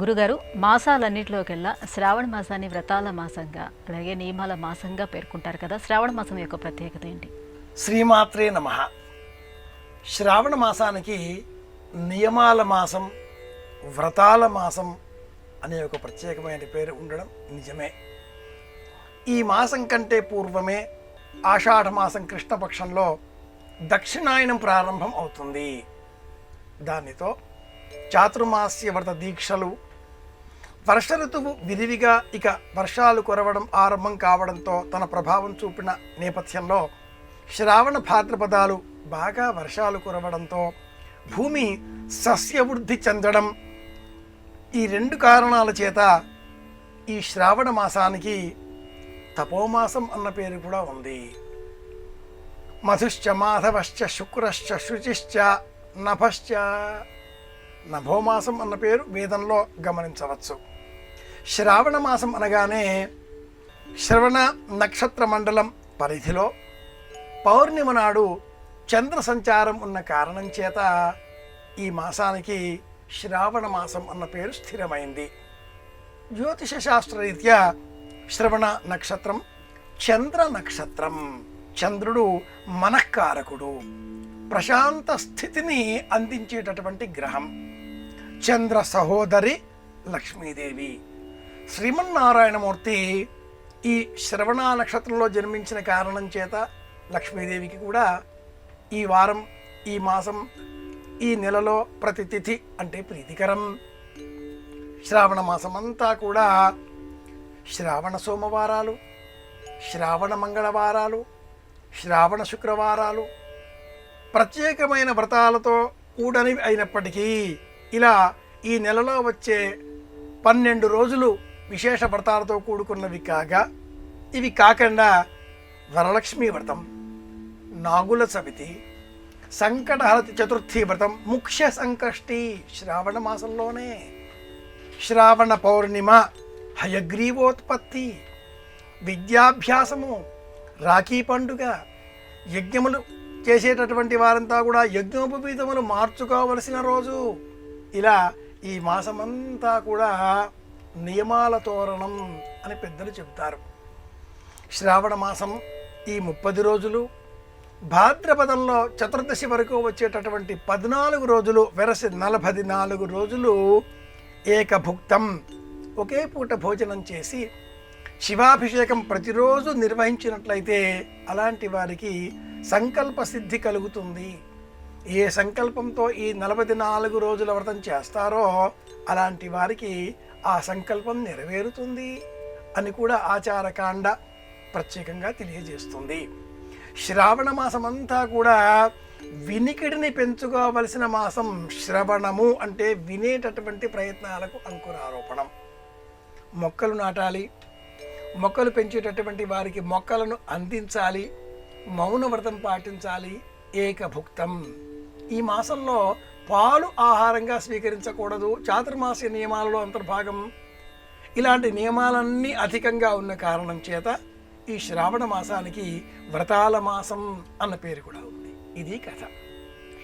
గురుగారు, మాసాలన్నిటిలోకెల్లా శ్రావణ మాసాన్ని వ్రతాల మాసంగా అలాగే నియమాల మాసంగా పేర్కొంటారు కదా. శ్రావణ మాసం యొక్క ప్రత్యేకత ఏంటి? శ్రీమాత్రే నమః. శ్రావణ మాసానికి నియమాల మాసం, వ్రతాల మాసం అనే ఒక ప్రత్యేకమైన పేరు ఉండడం నిజమే. ఈ మాసం కంటే పూర్వమే ఆషాఢ మాసం కృష్ణపక్షంలో దక్షిణాయనం ప్రారంభం అవుతుంది. దానితో చాతుర్మాస్య వ్రత దీక్షలు, వర్ష ఋతువు విరివిగా ఇక వర్షాలు కురవడం ఆరంభం కావడంతో తన ప్రభావం చూపిన నేపథ్యంలో శ్రావణ భాద్రపదాలు బాగా వర్షాలు కురవడంతో భూమి సస్యవృద్ధి చెందడం, ఈ రెండు కారణాల చేత ఈ శ్రావణ మాసానికి తపోమాసం అన్న పేరు కూడా ఉంది. మధుశ్చ మాధవశ్చ శుక్రశ్చ శుచిశ్చ నభశ్చ, నభోమాసం అన్న పేరు వేదంలో గమనించవచ్చు. శ్రావణ మాసం అనగానే శ్రవణ నక్షత్ర మండలం పరిధిలో పౌర్ణిమ నాడు చంద్ర సంచారం ఉన్న కారణం చేత ఈ మాసానికి శ్రావణ మాసం అన్న పేరు స్థిరమైంది. జ్యోతిష శాస్త్రరీత్యా శ్రవణ నక్షత్రం చంద్ర నక్షత్రం. చంద్రుడు మనఃకారకుడు, ప్రశాంత స్థితిని అందించేటటువంటి గ్రహం. చంద్ర సహోదరి లక్ష్మీదేవి. శ్రీమన్నారాయణమూర్తి ఈ శ్రవణ నక్షత్రంలో జన్మించిన కారణం చేత లక్ష్మీదేవికి కూడా ఈ వారం, ఈ మాసం, ఈ నెలలో ప్రతి తిథి అంటే ప్రీతికరం. శ్రావణ మాసం అంతా కూడా శ్రావణ సోమవారాలు, శ్రావణ మంగళవారాలు, శ్రావణ శుక్రవారాలు ప్రత్యేకమైన వ్రతాలతో కూడనివి అయినప్పటికీ ఇలా ఈ నెలలో వచ్చే 12 రోజులు విశేష వ్రతాలతో కూడుకున్నవి కాగా, ఇవి కాకుండా వరలక్ష్మీ వ్రతం, నాగుల చవితి, సంకటహరతి చతుర్థి వ్రతం, ముఖ్య సంకష్టి శ్రావణ మాసంలోనే, శ్రావణ పౌర్ణిమ, హయగ్రీవోత్పత్తి, విద్యాభ్యాసము, రాఖీ పండుగ, యజ్ఞములు చేసేటటువంటి వారంతా కూడా యజ్ఞోపవీతములు మార్చుకోవలసిన రోజు. ఇలా ఈ మాసమంతా కూడా నియమాల తోరణం అని పెద్దలు చెబుతారు. శ్రావణ మాసం ఈ 30 రోజులు, భాద్రపదంలో చతుర్దశి వరకు వచ్చేటటువంటి 14 రోజులు వెరసి 44 రోజులు ఏకభుక్తం, ఒకే పూట భోజనం చేసి శివాభిషేకం ప్రతిరోజు నిర్వహించినట్లయితే అలాంటి వారికి సంకల్ప సిద్ధి కలుగుతుంది. ఏ సంకల్పంతో ఈ 44 రోజుల వ్రతం చేస్తారో అలాంటి వారికి ఆ సంకల్పం నెరవేరుతుంది అని కూడా ఆచారకాండ ప్రత్యేకంగా తెలియజేస్తుంది. శ్రావణ మాసం అంతా కూడా వినికిడిని పెంచుకోవలసిన మాసం. శ్రవణము అంటే వినేటటువంటి ప్రయత్నాలకు అంకురారోపణం. మొక్కలు నాటాలి, మొక్కలు పెంచేటటువంటి వారికి మొక్కలను అందించాలి, మౌన వ్రతం పాటించాలి, ఏకభుక్తం. ఈ మాసంలో పాలు ఆహారంగా స్వీకరించకూడదు, చాతుర్మాస్య నియమాలలో అంతర్భాగం. ఇలాంటి నియమాలన్నీ అధికంగా ఉన్న కారణం చేత ఈ శ్రావణ మాసానికి వ్రతాల మాసం అన్న పేరు కూడా ఉంది. ఇది కథ.